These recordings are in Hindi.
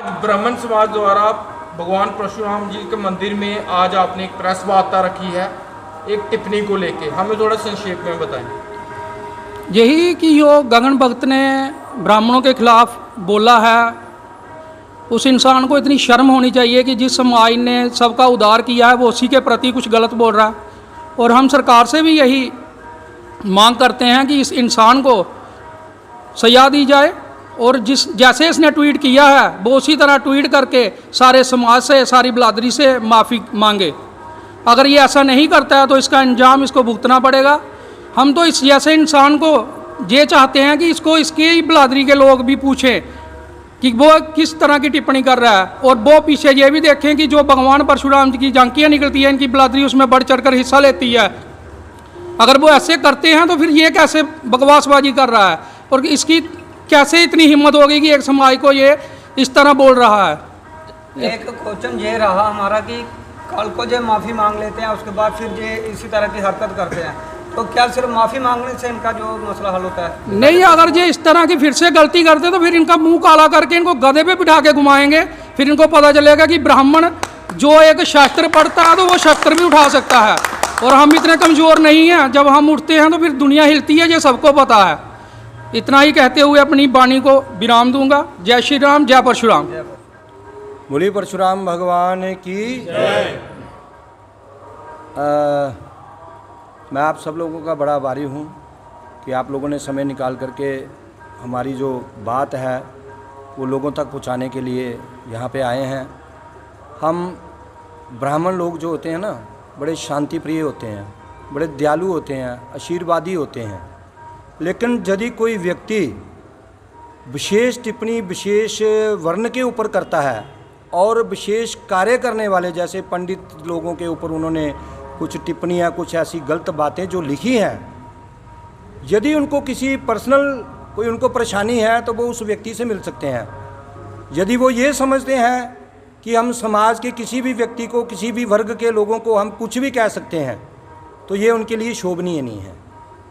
ब्राह्मण समाज द्वारा भगवान परशुराम जी के मंदिर में आज आपने एक प्रेस वार्ता रखी है एक टिप्पणी को लेके, हमें थोड़ा संक्षेप में बताएं। यही कि जो गगन भगत ने ब्राह्मणों के खिलाफ बोला है, उस इंसान को इतनी शर्म होनी चाहिए कि जिस समाज ने सबका उद्धार किया है वो उसी के प्रति कुछ गलत बोल रहा है। और हम सरकार से भी यही मांग करते हैं कि इस इंसान को सजा दी जाए और जैसे इसने ट्वीट किया है वो उसी तरह ट्वीट करके सारे समाज से, सारी बिरादरी से माफ़ी मांगे। अगर ये ऐसा नहीं करता है तो इसका अंजाम इसको भुगतना पड़ेगा। हम तो इस जैसे इंसान को ये चाहते हैं कि इसको इसकी बिरादरी के लोग भी पूछें कि वो किस तरह की टिप्पणी कर रहा है, और वो पीछे ये भी देखें कि जो भगवान परशुराम जी की झांकियाँ निकलती हैं, इनकी बिरादरी उसमें बढ़ चढ़कर हिस्सा लेती है। अगर वो ऐसे करते हैं तो फिर ये कैसे बकवासबाजी कर रहा है, और इसकी कैसे इतनी हिम्मत होगी कि एक समाज को ये इस तरह बोल रहा है। एक क्वेश्चन ये रहा हमारा कि कल को जो माफ़ी मांग लेते हैं उसके बाद फिर ये इसी तरह की हरकत करते हैं, तो क्या सिर्फ माफ़ी मांगने से इनका जो मसला हल होता है? नहीं, अगर ये इस तरह की फिर से गलती करते तो फिर इनका मुंह काला करके इनको गधे पे बिठा के घुमाएंगे। फिर इनको पता चलेगा कि ब्राह्मण जो एक शास्त्र पढ़ता है तो वो शस्त्र भी उठा सकता है, और हम इतने कमज़ोर नहीं हैं। जब हम उठते हैं तो फिर दुनिया हिलती है, ये सबको पता है। इतना ही कहते हुए अपनी वाणी को विराम दूंगा। जय श्री राम, जय परशुराम। बोलिए परशुराम भगवान की जय। मैं आप सब लोगों का बड़ा आभारी हूँ कि आप लोगों ने समय निकाल करके हमारी जो बात है वो लोगों तक पहुँचाने के लिए यहाँ पे आए हैं। हम ब्राह्मण लोग जो होते हैं ना, बड़े शांति प्रिय होते हैं, बड़े दयालु होते हैं, आशीर्वादी होते हैं। लेकिन यदि कोई व्यक्ति विशेष टिप्पणी विशेष वर्ण के ऊपर करता है और विशेष कार्य करने वाले जैसे पंडित लोगों के ऊपर उन्होंने कुछ टिप्पणियाँ, कुछ ऐसी गलत बातें जो लिखी हैं, यदि उनको किसी पर्सनल कोई उनको परेशानी है तो वो उस व्यक्ति से मिल सकते हैं। यदि वो ये समझते हैं कि हम समाज के किसी भी व्यक्ति को, किसी भी वर्ग के लोगों को हम कुछ भी कह सकते हैं, तो ये उनके लिए शोभनीय नहीं है।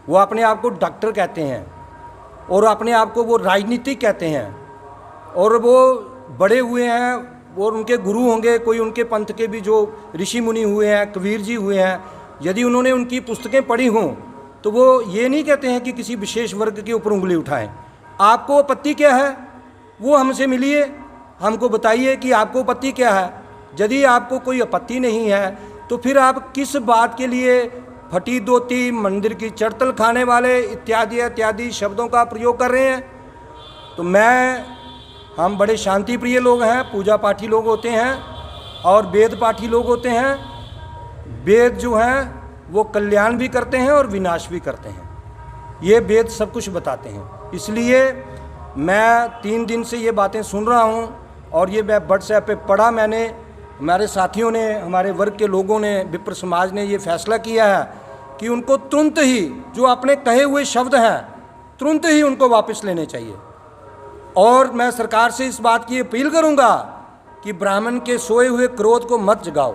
वो अपने आप को डॉक्टर कहते हैं और अपने आप को वो राजनीतिक कहते हैं, और वो बड़े हुए हैं और उनके गुरु होंगे, कोई उनके पंथ के भी जो ऋषि मुनि हुए हैं, कबीर जी हुए हैं, यदि उन्होंने उनकी पुस्तकें पढ़ी हों तो वो ये नहीं कहते हैं कि किसी विशेष वर्ग के ऊपर उंगली उठाएं। आपको आपत्ति क्या है वो हमसे मिलिए, हमको बताइए कि आपको आपत्ति क्या है। यदि आपको कोई आपत्ति नहीं है तो फिर आप किस बात के लिए फटी धोती, मंदिर की चड़तल खाने वाले इत्यादि इत्यादि शब्दों का प्रयोग कर रहे हैं। तो हम बड़े शांति प्रिय लोग हैं, पूजा पाठी लोग होते हैं और वेद पाठी लोग होते हैं। वेद जो हैं वो कल्याण भी करते हैं और विनाश भी करते हैं, ये वेद सब कुछ बताते हैं। इसलिए मैं 3 दिन से ये बातें सुन रहा हूँ और ये मैं व्हाट्सएप पे पढ़ा, मैंने, हमारे साथियों ने, हमारे वर्ग के लोगों ने, विप्र समाज ने ये फैसला किया है कि उनको तुरंत ही जो अपने कहे हुए शब्द हैं तुरंत ही उनको वापस लेने चाहिए। और मैं सरकार से इस बात की अपील करूंगा कि ब्राह्मण के सोए हुए क्रोध को मत जगाओ।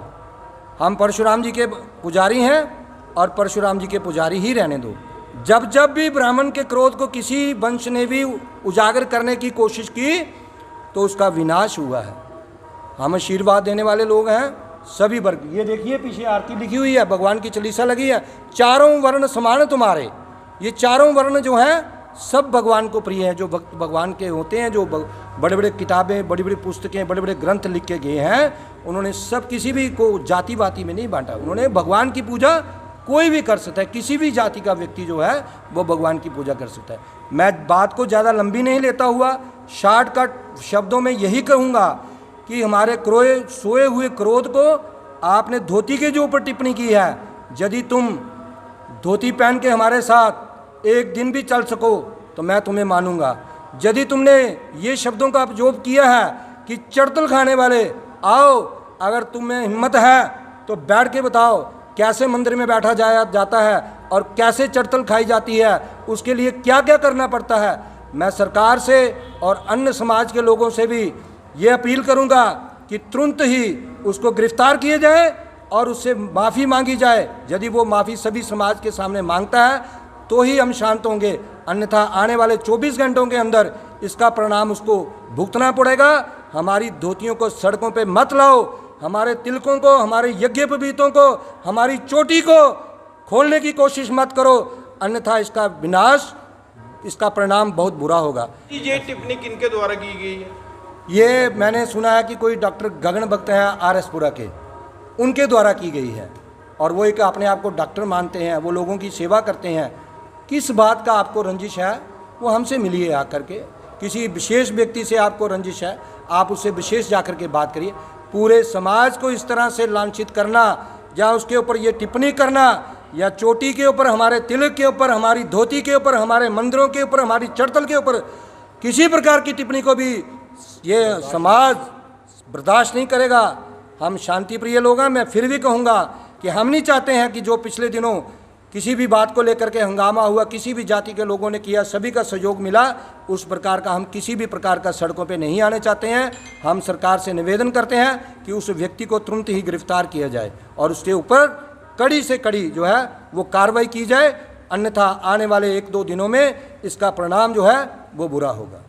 हम परशुराम जी के पुजारी हैं और परशुराम जी के पुजारी ही रहने दो। जब जब भी ब्राह्मण के क्रोध को किसी वंश ने भी उजागर करने की कोशिश की तो उसका विनाश हुआ है। हम आशीर्वाद देने वाले लोग हैं सभी वर्ग। ये देखिए पीछे आरती लिखी हुई है, भगवान की चालीसा लगी है, चारों वर्ण समान तुम्हारे। ये चारों वर्ण जो हैं सब भगवान को प्रिय हैं। जो भक्त भगवान के होते हैं, जो बड़े बड़े किताबें, बड़ी बड़ी पुस्तकें, बड़े बड़े ग्रंथ लिख के गए हैं, उन्होंने सब किसी भी को जाति वाति में नहीं बांटा। उन्होंने भगवान की पूजा कोई भी कर सकता है, किसी भी जाति का व्यक्ति जो है वो भगवान की पूजा कर सकता है। मैं बात को ज़्यादा लंबी नहीं लेता हुआ शॉर्टकट शब्दों में यही कहूँगा कि हमारे सोए हुए क्रोध को आपने धोती के जो ऊपर टिप्पणी की है, यदि तुम धोती पहन के हमारे साथ एक दिन भी चल सको तो मैं तुम्हें मानूंगा। यदि तुमने ये शब्दों का उपयोग किया है कि चड़तल खाने वाले, आओ, अगर तुम्हें हिम्मत है तो बैठ के बताओ कैसे मंदिर में बैठा जाता है और कैसे चड़तल खाई जाती है, उसके लिए क्या क्या करना पड़ता है। मैं सरकार से और अन्य समाज के लोगों से भी ये अपील करूंगा कि तुरंत ही उसको गिरफ्तार किया जाए और उससे माफ़ी मांगी जाए। यदि वो माफ़ी सभी समाज के सामने मांगता है तो ही हम शांत होंगे, अन्यथा आने वाले 24 घंटों के अंदर इसका परिणाम उसको भुगतना पड़ेगा। हमारी धोतियों को सड़कों पे मत लाओ, हमारे तिलकों को, हमारे यज्ञोपवीतों को, हमारी चोटी को खोलने की कोशिश मत करो, अन्यथा इसका विनाश, इसका परिणाम बहुत बुरा होगा। ये टिप्पणी किनके द्वारा की गई है? ये मैंने सुना है कि कोई डॉक्टर गगन भक्त हैं आरएसपुरा के, उनके द्वारा की गई है, और वो एक अपने आप को डॉक्टर मानते हैं, वो लोगों की सेवा करते हैं। किस बात का आपको रंजिश है वो हमसे मिलिए आकर के, किसी विशेष व्यक्ति से आपको रंजिश है आप उससे विशेष जाकर के बात करिए। पूरे समाज को इस तरह से लांछित करना या उसके ऊपर ये टिप्पणी करना, या चोटी के ऊपर, हमारे तिलक के ऊपर, हमारी धोती के ऊपर, हमारे मंदिरों के ऊपर, हमारी चढ़तल के ऊपर किसी प्रकार की टिप्पणी को भी ये समाज बर्दाश्त नहीं करेगा। हम शांति प्रिय लोग हैं। मैं फिर भी कहूँगा कि हम नहीं चाहते हैं कि जो पिछले दिनों किसी भी बात को लेकर के हंगामा हुआ, किसी भी जाति के लोगों ने किया, सभी का सहयोग मिला, उस प्रकार का हम किसी भी प्रकार का सड़कों पे नहीं आने चाहते हैं। हम सरकार से निवेदन करते हैं कि उस व्यक्ति को तुरंत ही गिरफ्तार किया जाए और उसके ऊपर कड़ी से कड़ी जो है वो कार्रवाई की जाए, अन्यथा आने वाले 1-2 दिनों में इसका परिणाम जो है वो बुरा होगा।